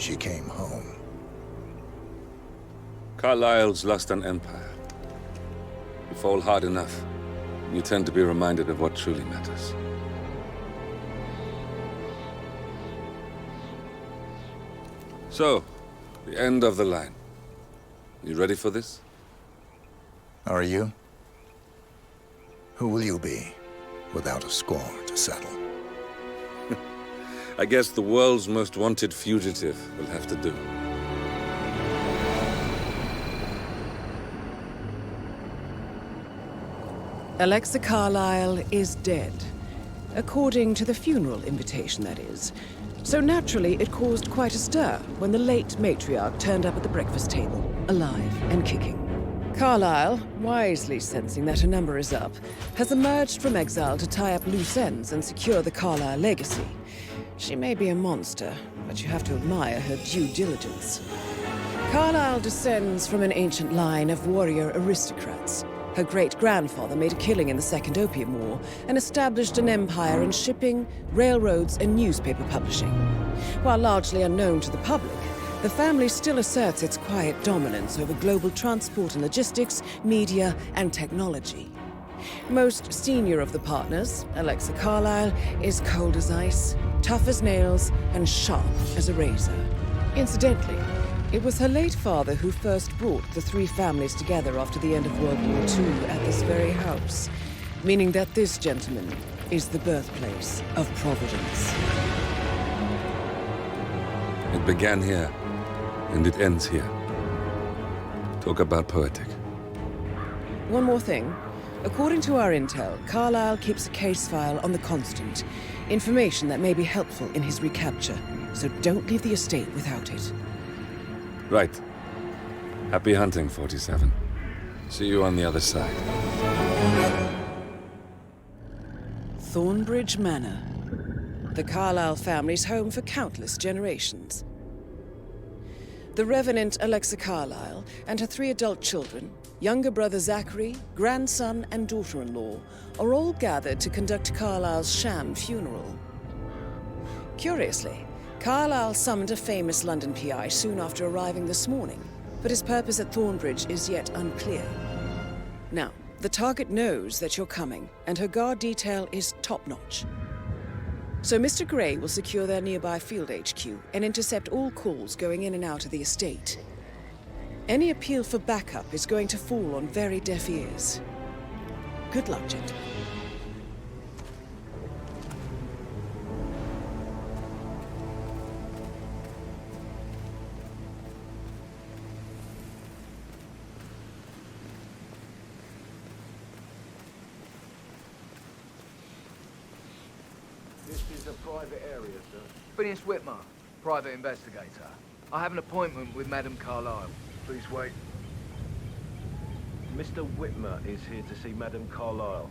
she came home. Carlyle's lost an empire. You fall hard enough, you tend to be reminded of what truly matters. So, the end of the line. You ready for this? Are you? Who will you be, without a score to settle? I guess the world's most wanted fugitive will have to do. Alexa Carlyle is dead. According to the funeral invitation, that is. So naturally, it caused quite a stir when the late matriarch turned up at the breakfast table, alive and kicking. Carlyle, wisely sensing that her number is up, has emerged from exile to tie up loose ends and secure the Carlyle legacy. She may be a monster, but you have to admire her due diligence. Carlyle descends from an ancient line of warrior aristocrats. Her great-grandfather made a killing in the Second Opium War and established an empire in shipping, railroads, and newspaper publishing. While largely unknown to the public, the family still asserts its quiet dominance over global transport and logistics, media, and technology. Most senior of the partners, Alexa Carlyle, is cold as ice, tough as nails, and sharp as a razor. Incidentally, it was her late father who first brought the three families together after the end of World War II at this very house, meaning that this gentleman is the birthplace of Providence. It began here, and it ends here. Talk about poetic. One more thing. According to our intel, Carlyle keeps a case file on the Constant. Information that may be helpful in his recapture, so don't leave the estate without it. Right. Happy hunting, 47. See you on the other side. Thornbridge Manor. The Carlyle family's home for countless generations. The Revenant Alexa Carlyle and her 3 adult children, younger brother Zachary, grandson, and daughter-in-law, are all gathered to conduct Carlyle's sham funeral. Curiously, Carlyle summoned a famous London PI soon after arriving this morning, but his purpose at Thornbridge is yet unclear. Now, the target knows that you're coming, and her guard detail is top-notch. So Mr. Gray will secure their nearby field HQ and intercept all calls going in and out of the estate. Any appeal for backup is going to fall on very deaf ears. Good luck, gentlemen. This is a private area, sir. Phineas Whitmer, private investigator. I have an appointment with Madame Carlyle. Please wait. Mr. Whitmer is here to see Madame Carlyle.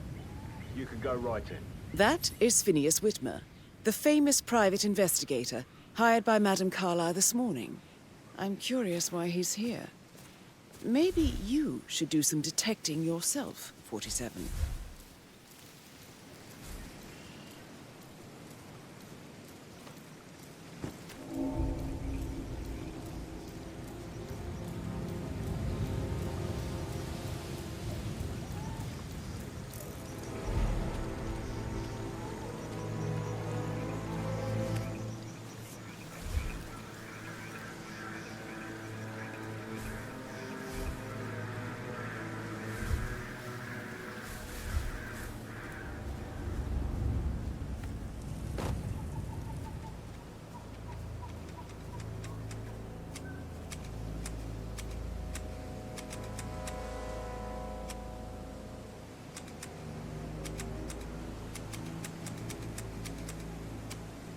You can go right in. That is Phineas Whitmer, the famous private investigator hired by Madame Carlyle this morning. I'm curious why he's here. Maybe you should do some detecting yourself, 47.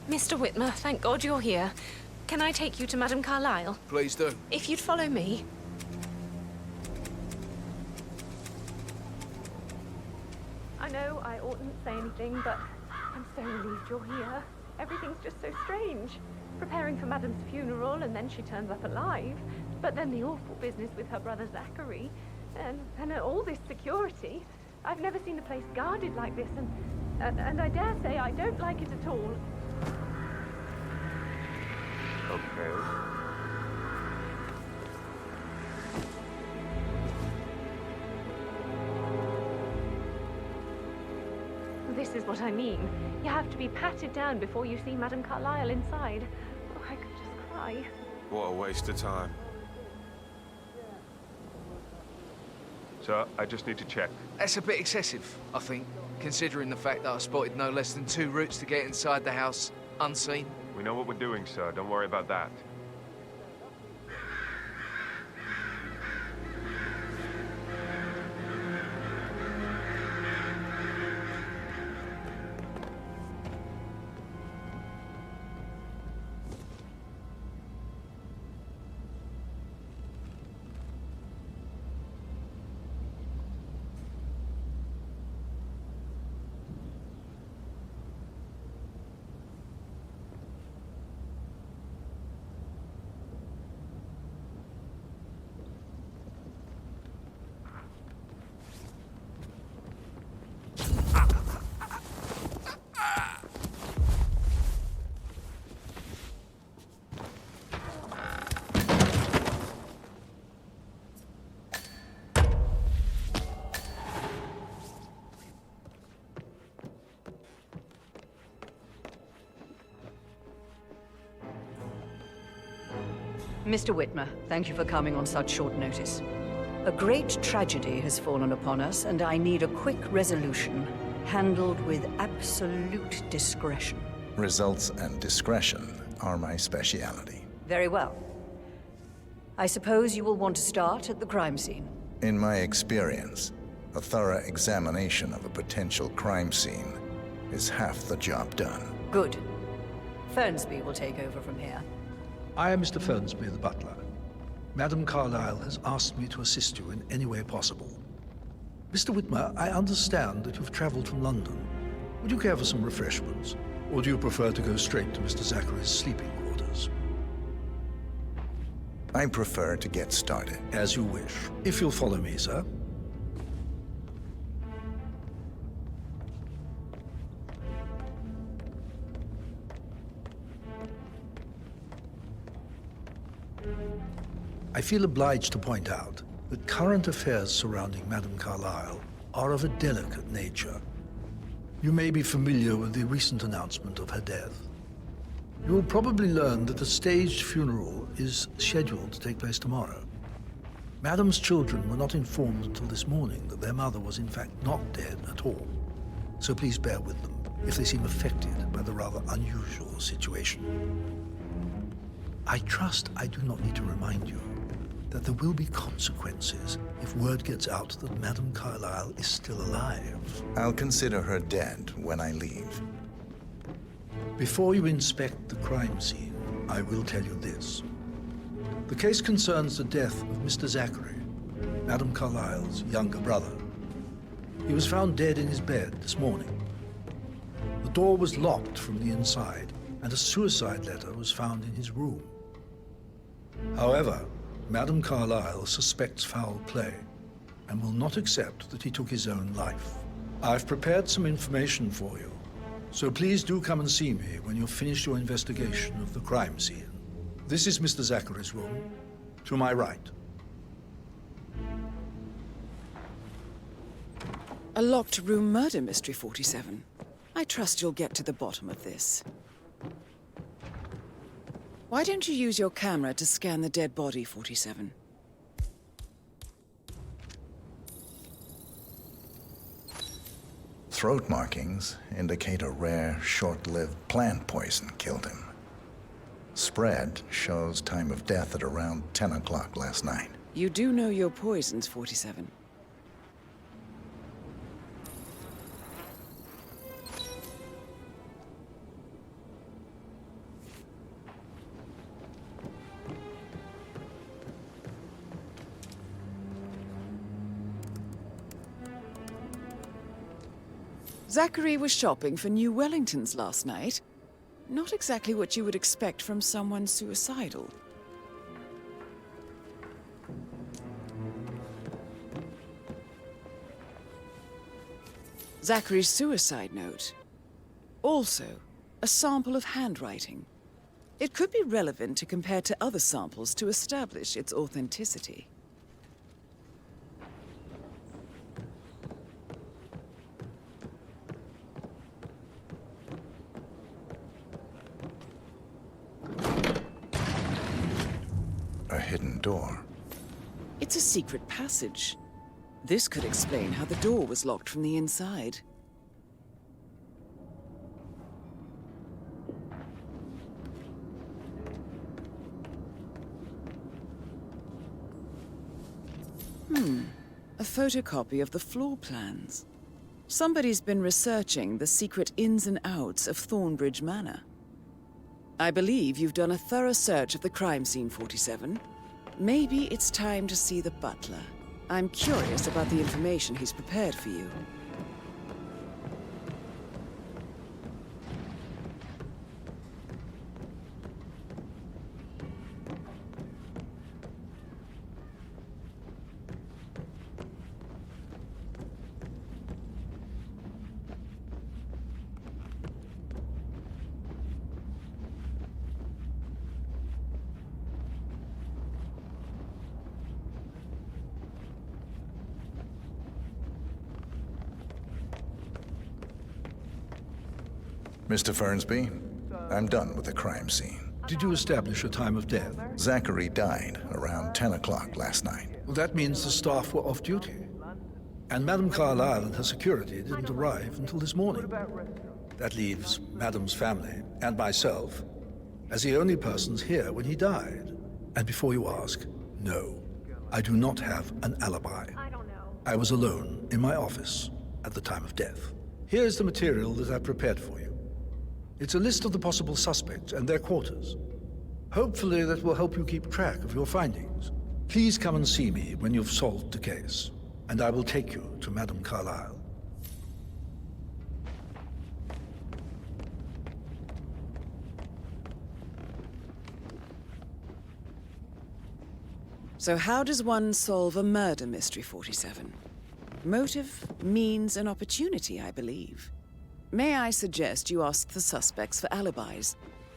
Mr. Whitmer, thank God you're here. Can I take you to Madame Carlyle? Please do. If you'd follow me. I know I oughtn't say anything, but I'm so relieved you're here. Everything's just so strange. Preparing for Madame's funeral, and then she turns up alive. But then the awful business with her brother Zachary, and all this security. I've never seen the place guarded like this, and I dare say I don't like it at all. Okay. This is what I mean. You have to be patted down before you see Madame Carlyle inside. Oh, I could just cry. What a waste of time. Sir, I just need to check. That's a bit excessive, I think, considering the fact that I spotted no less than 2 routes to get inside the house unseen. We know what we're doing, sir. Don't worry about that. Mr. Whitmer, thank you for coming on such short notice. A great tragedy has fallen upon us, and I need a quick resolution, handled with absolute discretion. Results and discretion are my speciality. Very well. I suppose you will want to start at the crime scene. In my experience, a thorough examination of a potential crime scene is half the job done. Good. Fernsby will take over from here. I am Mr. Fernsby, the butler. Madame Carlyle has asked me to assist you in any way possible. Mr. Whitmer, I understand that you've traveled from London. Would you care for some refreshments? Or do you prefer to go straight to Mr. Zachary's sleeping quarters? I prefer to get started. As you wish. If you'll follow me, sir. I feel obliged to point out that current affairs surrounding Madame Carlyle are of a delicate nature. You may be familiar with the recent announcement of her death. You will probably learn that a staged funeral is scheduled to take place tomorrow. Madame's children were not informed until this morning that their mother was in fact not dead at all. So please bear with them if they seem affected by the rather unusual situation. I trust I do not need to remind you that there will be consequences if word gets out that Madame Carlyle is still alive. I'll consider her dead when I leave. Before you inspect the crime scene, I will tell you this. The case concerns the death of Mr. Zachary, Madame Carlyle's younger brother. He was found dead in his bed this morning. The door was locked from the inside, and a suicide letter was found in his room. However, Madame Carlyle suspects foul play and will not accept that he took his own life. I've prepared some information for you, so please do come and see me when you've finished your investigation of the crime scene. This is Mr. Zachary's room, to my right. A locked room murder mystery, 47. I trust you'll get to the bottom of this. Why don't you use your camera to scan the dead body, 47? Throat markings indicate a rare, short-lived plant poison killed him. Spread shows time of death at around 10 o'clock last night. You do know your poisons, 47. Zachary was shopping for new Wellingtons last night. Not exactly what you would expect from someone suicidal. Zachary's suicide note. Also, a sample of handwriting. It could be relevant to compare to other samples to establish its authenticity. A hidden door. It's a secret passage. This could explain how the door was locked from the inside. A photocopy of the floor plans. Somebody's been researching the secret ins and outs of Thornbridge Manor. I believe you've done a thorough search of the crime scene, 47. Maybe it's time to see the butler. I'm curious about the information he's prepared for you. Mr. Fernsby, I'm done with the crime scene. Did you establish a time of death? Zachary died around 10 o'clock last night. Well, that means the staff were off duty. And Madame Carlyle and her security didn't arrive until this morning. That leaves Madame's family and myself as the only persons here when he died. And before you ask, no, I do not have an alibi. I was alone in my office at the time of death. Here's the material that I prepared for you. It's a list of the possible suspects and their quarters. Hopefully that will help you keep track of your findings. Please come and see me when you've solved the case, and I will take you to Madame Carlyle. So how does one solve a murder mystery, 47? Motive, means, and opportunity, I believe. May I suggest you ask the suspects for alibis?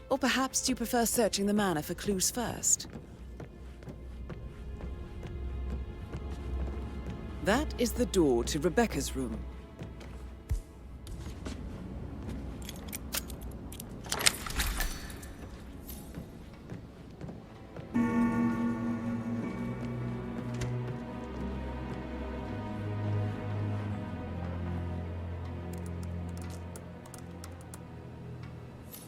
Or perhaps you prefer searching the manor for clues first? That is the door to Rebecca's room.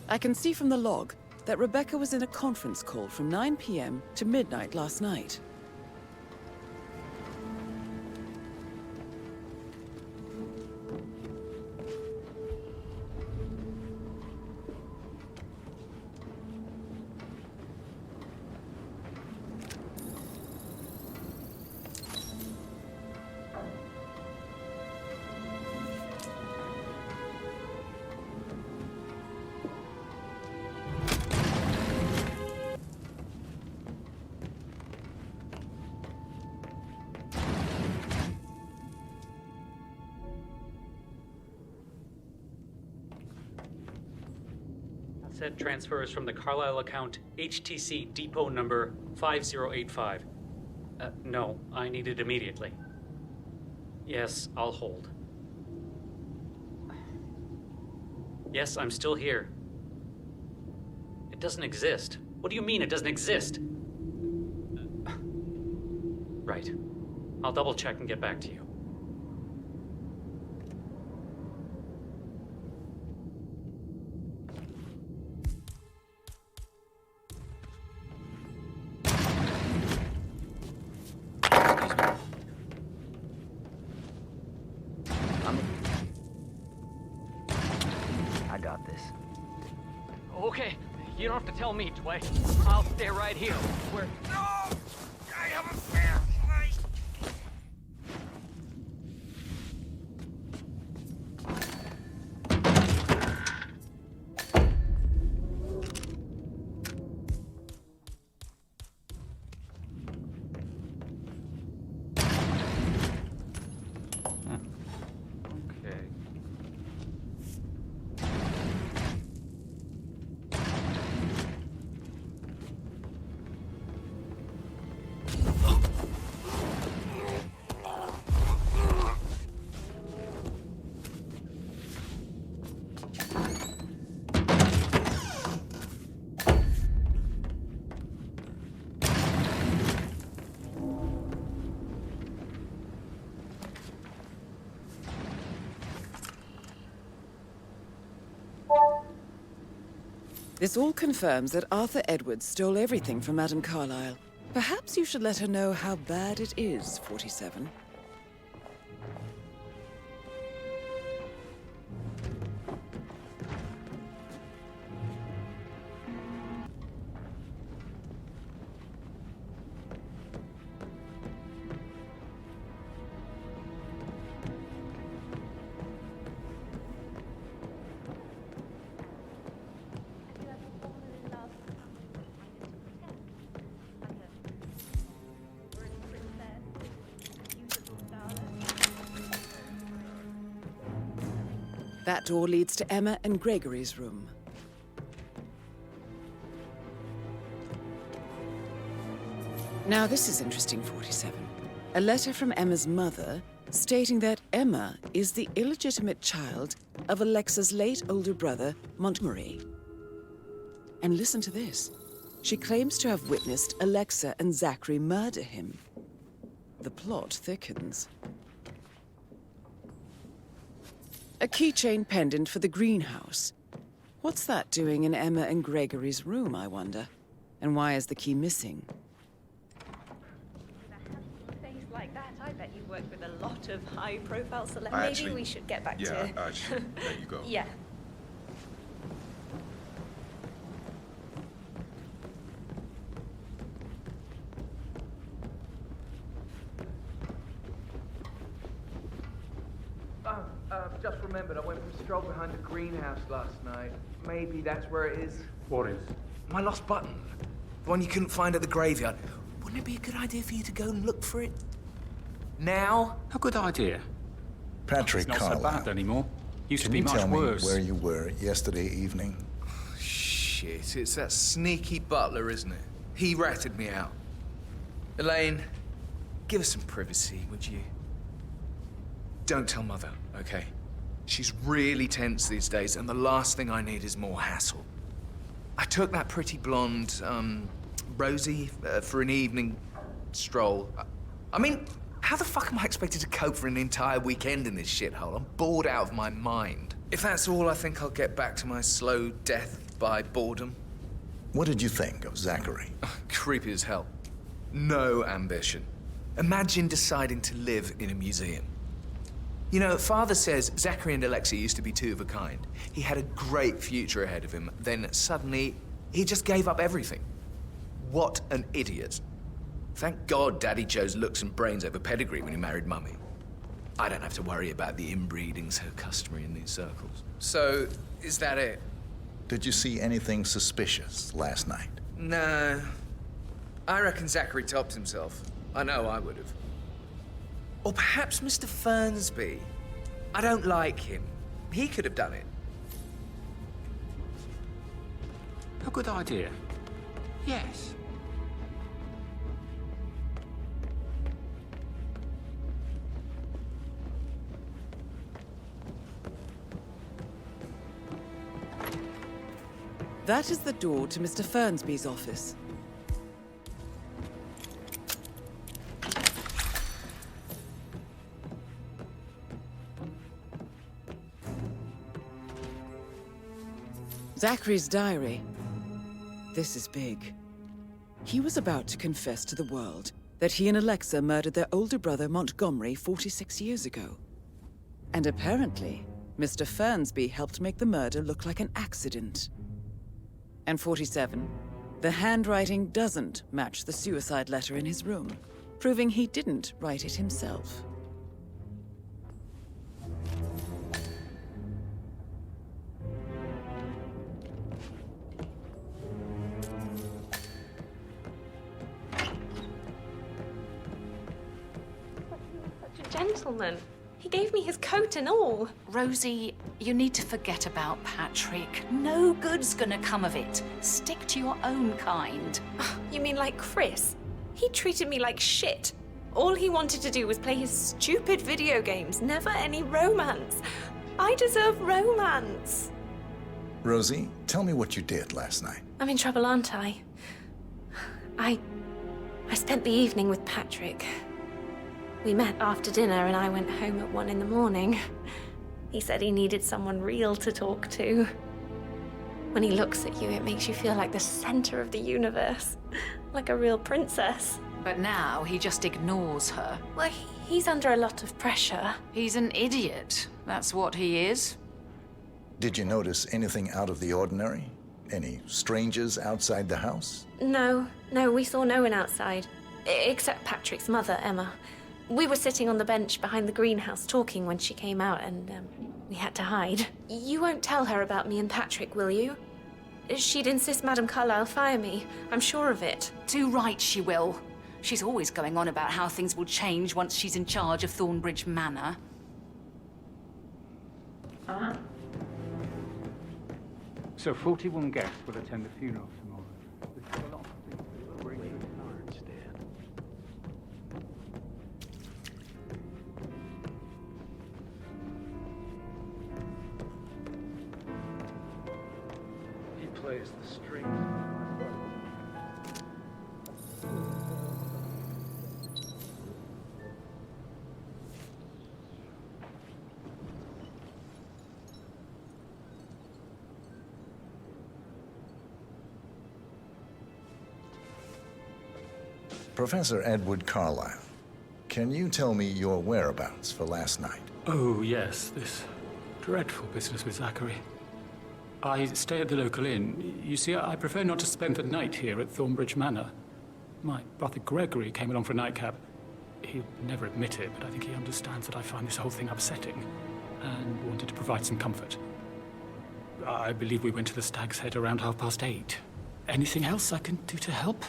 I can see from the log that Rebecca was in a conference call from 9 p.m. to midnight last night. Asset transfers from the Carlisle account HTC depot number 5085. No, I need it immediately. Yes, I'll hold. Yes, I'm still here. It doesn't exist. What do you mean it doesn't exist? Right. I'll double check and get back to you. I got this. Okay, you don't have to tell me, Dwight. I'll stay right here. Where? No! I have a fair fight! This all confirms that Arthur Edwards stole everything from Madame Carlyle. Perhaps you should let her know how bad it is, 47. That door leads to Emma and Gregory's room. Now this is interesting, 47. A letter from Emma's mother stating that Emma is the illegitimate child of Alexa's late older brother, Montgomery. And listen to this. She claims to have witnessed Alexa and Zachary murder him. The plot thickens. A keychain pendant for the greenhouse. What's that doing in Emma and Gregory's room, I wonder? And why is the key missing? Face like that, I bet you work with a lot of high-profile celebrities. Maybe we should get back to... Yeah, I should let you go. Yeah. Just remembered, I went for a stroll behind the greenhouse last night. Maybe that's where it is. What is? My lost button. The one you couldn't find at the graveyard. Wouldn't it be a good idea for you to go and look for it? Now? A good idea. Patrick It's not Carlyle. so bad anymore. Used to Can be you much tell me worse. where you were yesterday evening? Shit, it's that sneaky butler, isn't it? He ratted me out. Elaine, give us some privacy, would you? Don't tell Mother, okay? She's really tense these days, and the last thing I need is more hassle. I took that pretty blonde, Rosie, for an evening stroll. I mean, how the fuck am I expected to cope for an entire weekend in this shithole? I'm bored out of my mind. If that's all, I think I'll get back to my slow death by boredom. What did you think of Zachary? Creepy as hell. No ambition. Imagine deciding to live in a museum. You know, Father says Zachary and Alexa used to be two of a kind. He had a great future ahead of him, then suddenly, he just gave up everything. What an idiot. Thank God Daddy chose looks and brains over pedigree when he married Mummy. I don't have to worry about the inbreeding so customary in these circles. So, is that it? Did you see anything suspicious last night? No. I reckon Zachary topped himself. I know I would have. Or perhaps Mr. Fernsby. I don't like him. He could have done it. A good idea. Yes. That is the door to Mr. Fernsby's office. Zachary's diary. This is big. He was about to confess to the world that he and Alexa murdered their older brother Montgomery 46 years ago. And apparently, Mr. Fernsby helped make the murder look like an accident. And 47, the handwriting doesn't match the suicide letter in his room, proving he didn't write it himself. Such a gentleman. He gave me his coat and all. Rosie, you need to forget about Patrick. No good's gonna come of it. Stick to your own kind. You mean like Chris? He treated me like shit. All he wanted to do was play his stupid video games, never any romance. I deserve romance. Rosie, tell me what you did last night. I'm in trouble, aren't I? I spent the evening with Patrick. We met after dinner and I went home at 1 in the morning. He said he needed someone real to talk to. When he looks at you, it makes you feel like the center of the universe. Like a real princess. But now he just ignores her. Well, he's under a lot of pressure. He's an idiot. That's what he is. Did you notice anything out of the ordinary? Any strangers outside the house? No, we saw no one outside. Except Patrick's mother, Emma. We were sitting on the bench behind the greenhouse talking when she came out, and we had to hide. You won't tell her about me and Patrick, will you? She'd insist Madame Carlyle fire me. I'm sure of it. Too right she will. She's always going on about how things will change once she's in charge of Thornbridge Manor. So 41 guests will attend the funeral tomorrow. There's a lot of people who are bringing cards there. He plays the strings. Professor Edward Carlyle, can you tell me your whereabouts for last night? Oh, yes, this dreadful business with Zachary. I stay at the local inn. You see, I prefer not to spend the night here at Thornbridge Manor. My brother Gregory came along for a nightcap. He'll never admit it, but I think he understands that I find this whole thing upsetting and wanted to provide some comfort. I believe we went to the Stag's Head around 8:30. Anything else I can do to help?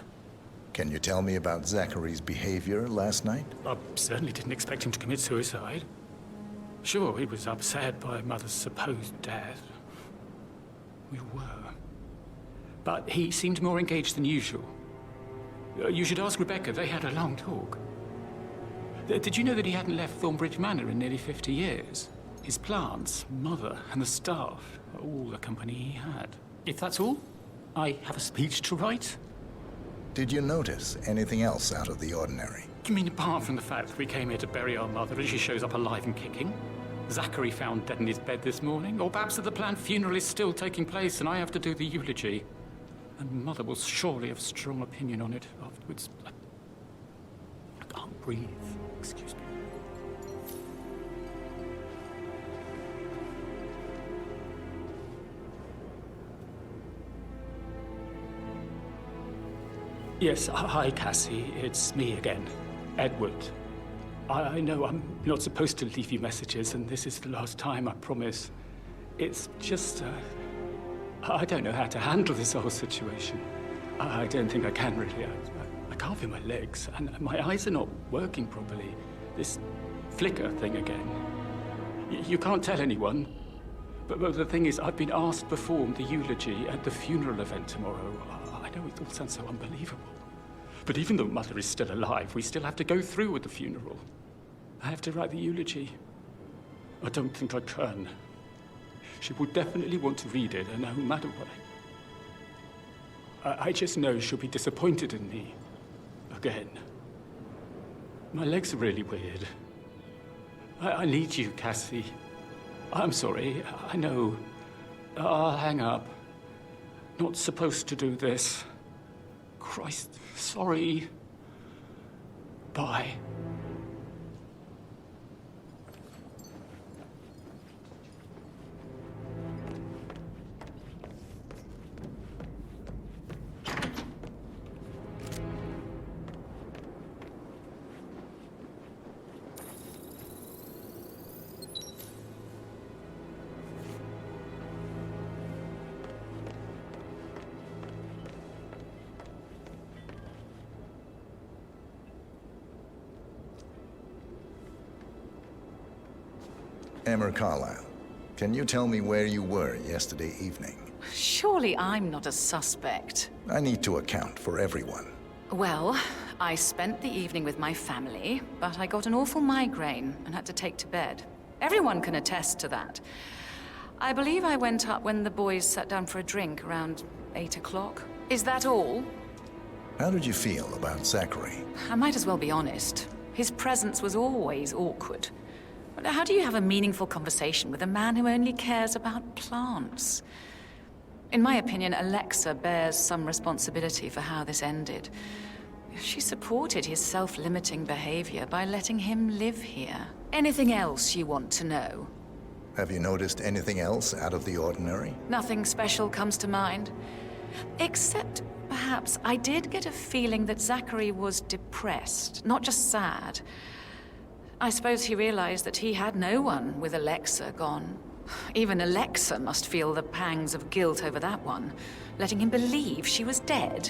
Can you tell me about Zachary's behavior last night? I certainly didn't expect him to commit suicide. Sure, he was upset by Mother's supposed death. We were. But he seemed more engaged than usual. You should ask Rebecca. They had a long talk. Did you know that he hadn't left Thornbridge Manor in nearly 50 years? His plants, Mother, and the staff are all the company he had. If that's all, I have a speech to write. Did you notice anything else out of the ordinary? You mean apart from the fact that we came here to bury our mother and she shows up alive and kicking? Zachary found dead in his bed this morning? Or perhaps that the planned funeral is still taking place and I have to do the eulogy? And Mother will surely have a strong opinion on it afterwards. I can't breathe. Excuse me. Yes, hi, Cassie. It's me again, Edward. I know I'm not supposed to leave you messages, and this is the last time, I promise. It's just, I don't know how to handle this whole situation. I don't think I can, really. I can't feel my legs, and my eyes are not working properly. This flicker thing again. You can't tell anyone, but the thing is, I've been asked to perform the eulogy at the funeral event tomorrow. I know it all sounds so unbelievable. But even though Mother is still alive, we still have to go through with the funeral. I have to write the eulogy. I don't think I can. She will definitely want to read it, and no matter what. I just know she'll be disappointed in me. Again. My legs are really weird. I need you, Cassie. I'm sorry. I know. I'll hang up. Not supposed to do this. Christ, sorry. Bye. Emma Carlyle, can you tell me where you were yesterday evening? Surely I'm not a suspect. I need to account for everyone. Well, I spent the evening with my family, but I got an awful migraine and had to take to bed. Everyone can attest to that. I believe I went up when the boys sat down for a drink around 8 o'clock. Is that all? How did you feel about Zachary? I might as well be honest. His presence was always awkward. But how do you have a meaningful conversation with a man who only cares about plants? In my opinion, Alexa bears some responsibility for how this ended. She supported his self-limiting behavior by letting him live here. Anything else you want to know? Have you noticed anything else out of the ordinary? Nothing special comes to mind. Except, perhaps, I did get a feeling that Zachary was depressed, not just sad. I suppose he realized that he had no one with Alexa gone. Even Alexa must feel the pangs of guilt over that one, letting him believe she was dead.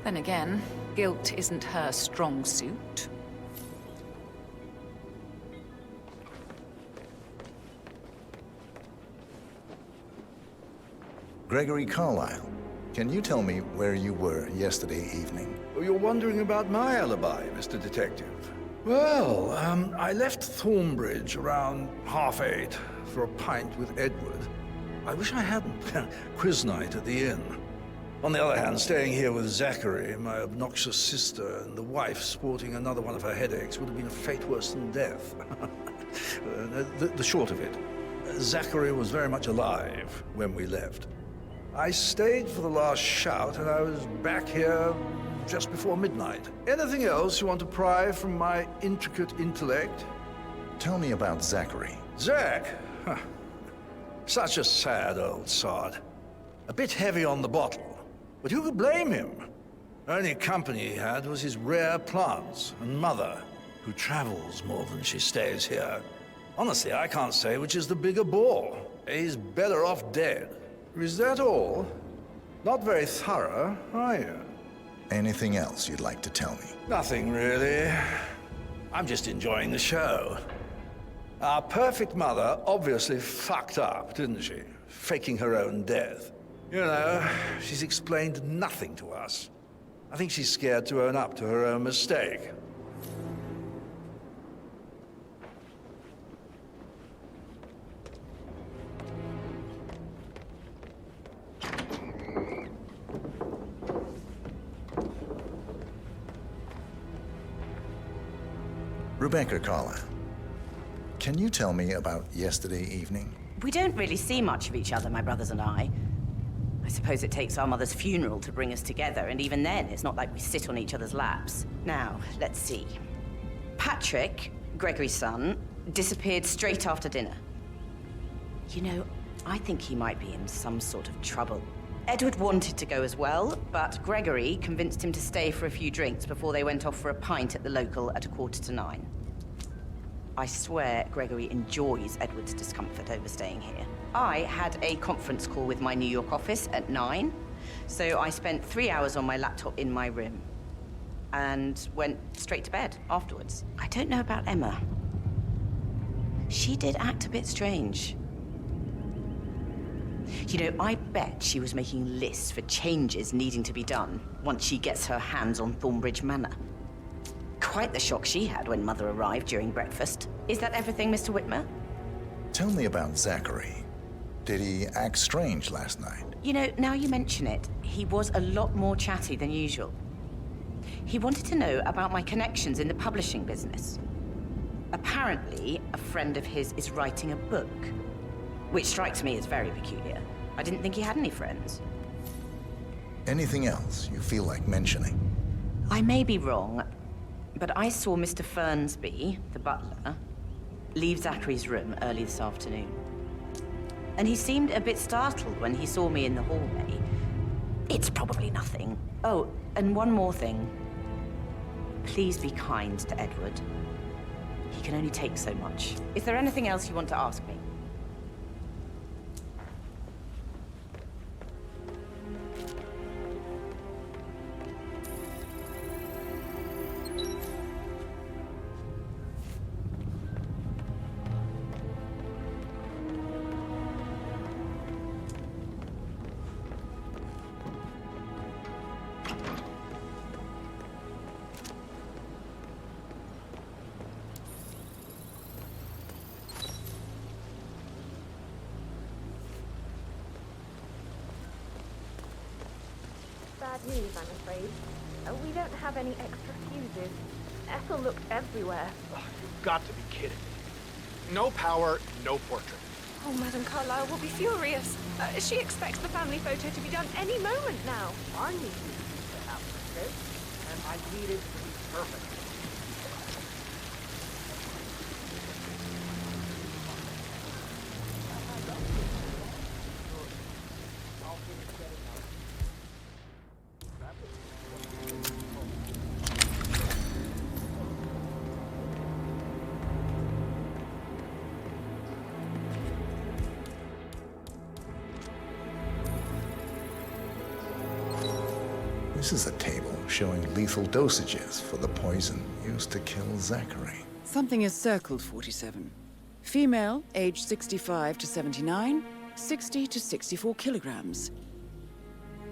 Then again, guilt isn't her strong suit. Gregory Carlyle, can you tell me where you were yesterday evening? Oh, you're wondering about my alibi, Mr. Detective. Well, I left Thornbridge around 8:30 for a pint with Edward. I wish I hadn't. Quiz night at the inn. On the other hand, staying here with Zachary, my obnoxious sister, and the wife sporting another one of her headaches would have been a fate worse than death. The short of it, Zachary was very much alive when we left. I stayed for the last shout, and I was back here just before midnight. Anything else you want to pry from my intricate intellect? Tell me about Zachary. Zach? Huh. Such a sad old sod. A bit heavy on the bottle, but who could blame him? Only company he had was his rare plants and mother, who travels more than she stays here. Honestly, I can't say which is the bigger bore. He's better off dead. Is that all? Not very thorough, are you? Anything else you'd like to tell me? Nothing, really. I'm just enjoying the show. Our perfect mother obviously fucked up, didn't she? Faking her own death. You know, she's explained nothing to us. I think she's scared to own up to her own mistake. Rebecca Carlyle, can you tell me about yesterday evening? We don't really see much of each other, my brothers and I. I suppose it takes our mother's funeral to bring us together, and even then, it's not like we sit on each other's laps. Now, let's see. Patrick, Gregory's son, disappeared straight after dinner. You know, I think he might be in some sort of trouble. Edward wanted to go as well, but Gregory convinced him to stay for a few drinks before they went off for a pint at the local at 9:15. I swear Gregory enjoys Edward's discomfort over staying here. I had a conference call with my New York office at 9, so I spent 3 hours on my laptop in my room and went straight to bed afterwards. I don't know about Emma. She did act a bit strange. You know, I bet she was making lists for changes needing to be done once she gets her hands on Thornbridge Manor. Quite the shock she had when Mother arrived during breakfast. Is that everything, Mr. Whitmer? Tell me about Zachary. Did he act strange last night? You know, now you mention it, he was a lot more chatty than usual. He wanted to know about my connections in the publishing business. Apparently, a friend of his is writing a book, which strikes me as very peculiar. I didn't think he had any friends. Anything else you feel like mentioning? I may be wrong, but I saw Mr. Fernsby, the butler, leave Zachary's room early this afternoon. And he seemed a bit startled when he saw me in the hallway. It's probably nothing. Oh, and one more thing. Please be kind to Edward. He can only take so much. Is there anything else you want to ask me? Bad news, I'm afraid. We don't have any extra fuses. Ethel looked everywhere. Oh, you've got to be kidding me. No power, no portrait. Oh, Madame Carlyle will be furious. She expects the family photo to be done any moment now. I need you to have this, and I need it to be perfect. This is a table showing lethal dosages for the poison used to kill Zachary. Something is circled, 47. Female, age 65 to 79, 60 to 64 kilograms.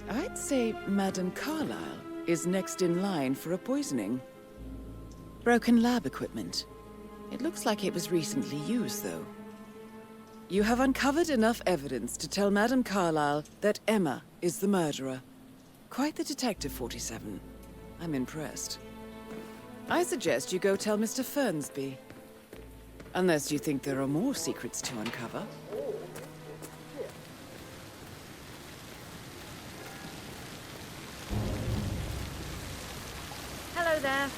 I'd say Madame Carlyle is next in line for a poisoning. Broken lab equipment. It looks like it was recently used, though. You have uncovered enough evidence to tell Madame Carlyle that Emma is the murderer. Quite the detective, 47. I'm impressed. I suggest you go tell Mr. Fernsby. Unless you think there are more secrets to uncover. Hello there.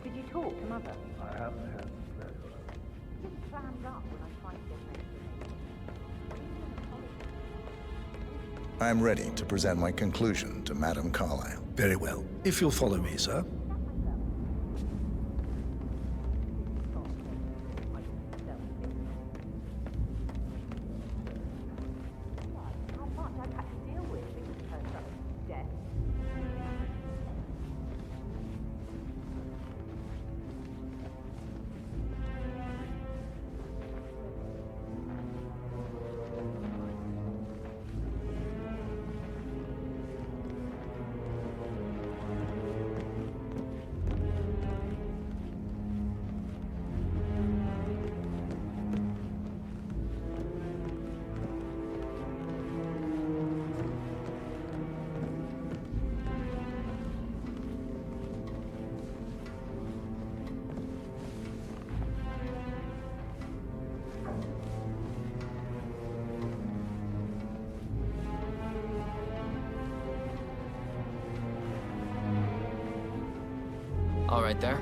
Did you talk to Mother? I haven't had the pleasure. Just clammed up when I tried to get next to I'm ready to present my conclusion to Madame Carlyle. Very well. If you'll follow me, sir. how much I've had to deal with because of her son's death. All right there.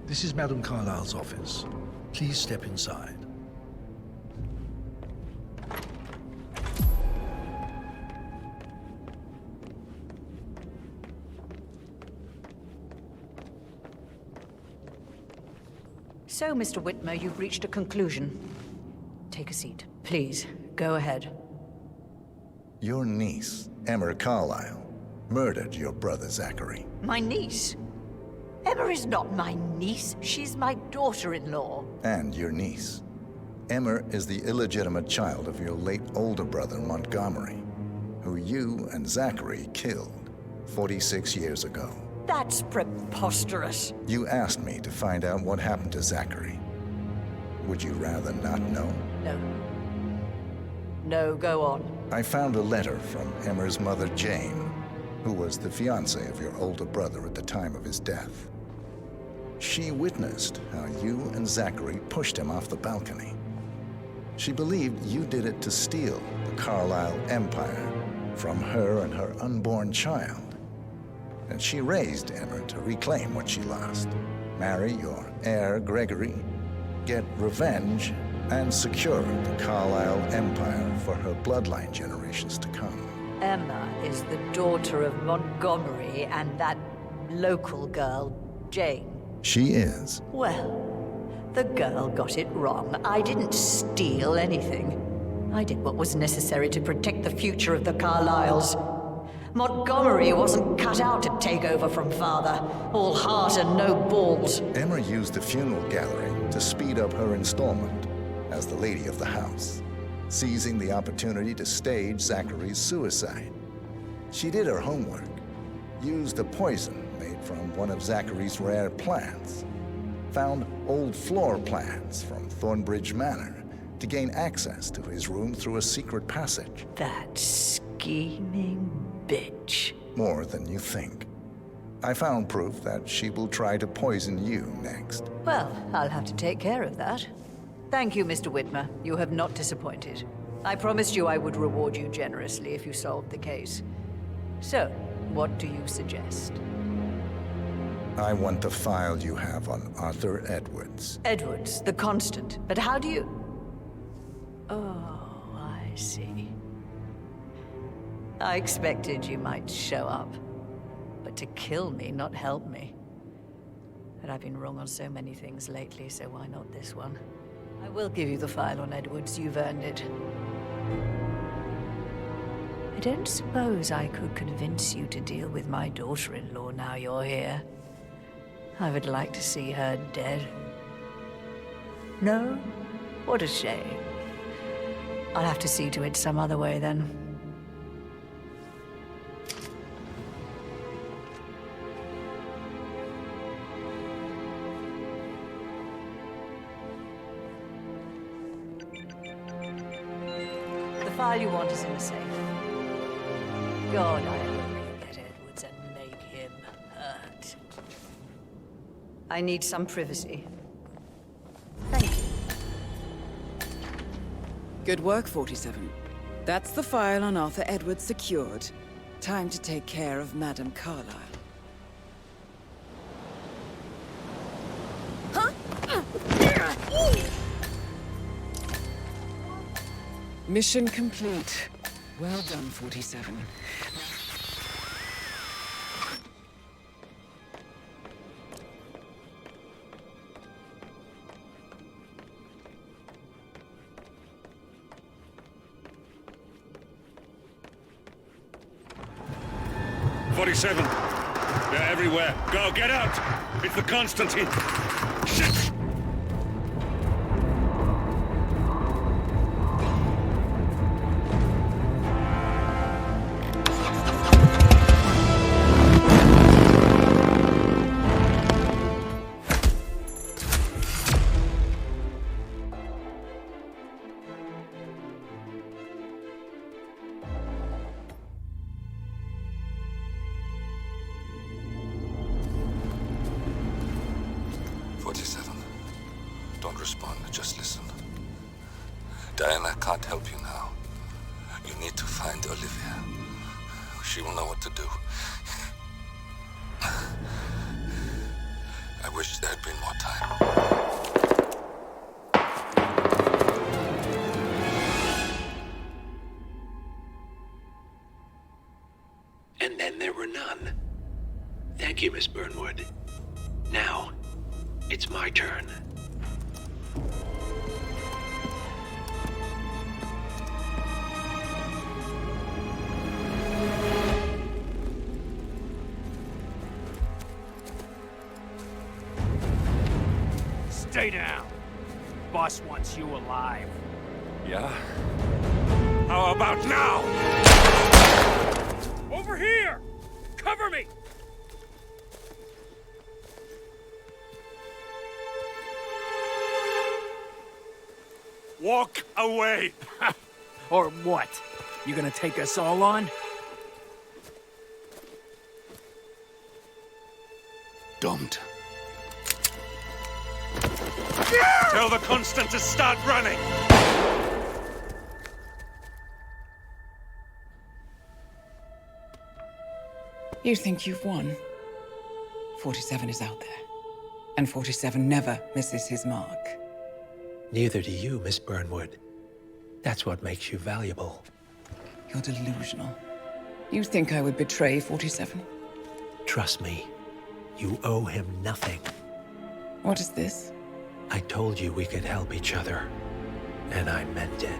This is Madame Carlyle's office. Please step inside. So, Mr. Whitmer, you've reached a conclusion. Take a seat. Please, go ahead. Your niece, Emma Carlyle, murdered your brother Zachary. My niece? Emma is not my niece. She's my daughter-in-law. And your niece. Emma is the illegitimate child of your late older brother Montgomery, who you and Zachary killed 46 years ago. That's preposterous. You asked me to find out what happened to Zachary. Would you rather not know? No. No, go on. I found a letter from Emma's mother, Jane, who was the fiancée of your older brother at the time of his death. She witnessed how you and Zachary pushed him off the balcony. She believed you did it to steal the Carlyle empire from her and her unborn child. And she raised Emma to reclaim what she lost. Marry your heir, Gregory, get revenge, and secure the Carlyle empire for her bloodline generations to come. Emma is the daughter of Montgomery and that local girl, Jane. She is. Well, the girl got it wrong. I didn't steal anything. I did what was necessary to protect the future of the Carlyles. Montgomery wasn't cut out to take over from Father. All heart and no balls. Emma used the funeral gallery to speed up her installment as the lady of the house, seizing the opportunity to stage Zachary's suicide. She did her homework, used a poison made from one of Zachary's rare plants, found old floor plans from Thornbridge Manor to gain access to his room through a secret passage. That scheming bitch. More than you think. I found proof that she will try to poison you next. Well, I'll have to take care of that. Thank you, Mr. Whitmer. You have not disappointed. I promised you I would reward you generously if you solved the case. So, what do you suggest? I want the file you have on Arthur Edwards. Edwards, the Constant. But how do you... Oh, I see. I expected you might show up. But to kill me, not help me. But I've been wrong on so many things lately, so why not this one? I will give you the file on Edwards. You've earned it. I don't suppose I could convince you to deal with my daughter-in-law now you're here. I would like to see her dead. No? What a shame. I'll have to see to it some other way then. The file you want is in the safe. God, I hope you get Edwards and make him hurt. I need some privacy. Thank you. Good work, 47. That's the file on Arthur Edwards secured. Time to take care of Madame Carlyle. Mission complete. Well done, 47. They're everywhere. Go, get out! It's the Constantine! Shit! Don't respond, just listen. Diana can't help you now. You need to find Olivia. She will know what to do. I wish there had been more time. And then there were none. Thank you, Miss Burnwood. Now, it's my turn. Stay down. Boss wants you alive. Yeah? How about now? Over here! Cover me! Walk away! Or what? You gonna take us all on? Don't. Tell the Constant to start running! You think you've won? 47 is out there. And 47 never misses his mark. Neither do you, Miss Burnwood. That's what makes you valuable. You're delusional. You think I would betray 47? Trust me, you owe him nothing. What is this? I told you we could help each other, and I meant it.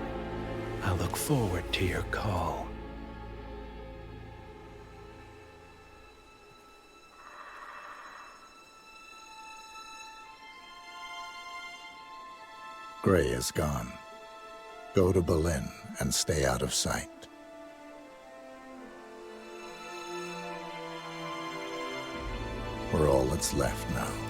I look forward to your call. Gray is gone. Go to Berlin and stay out of sight. We're all that's left now.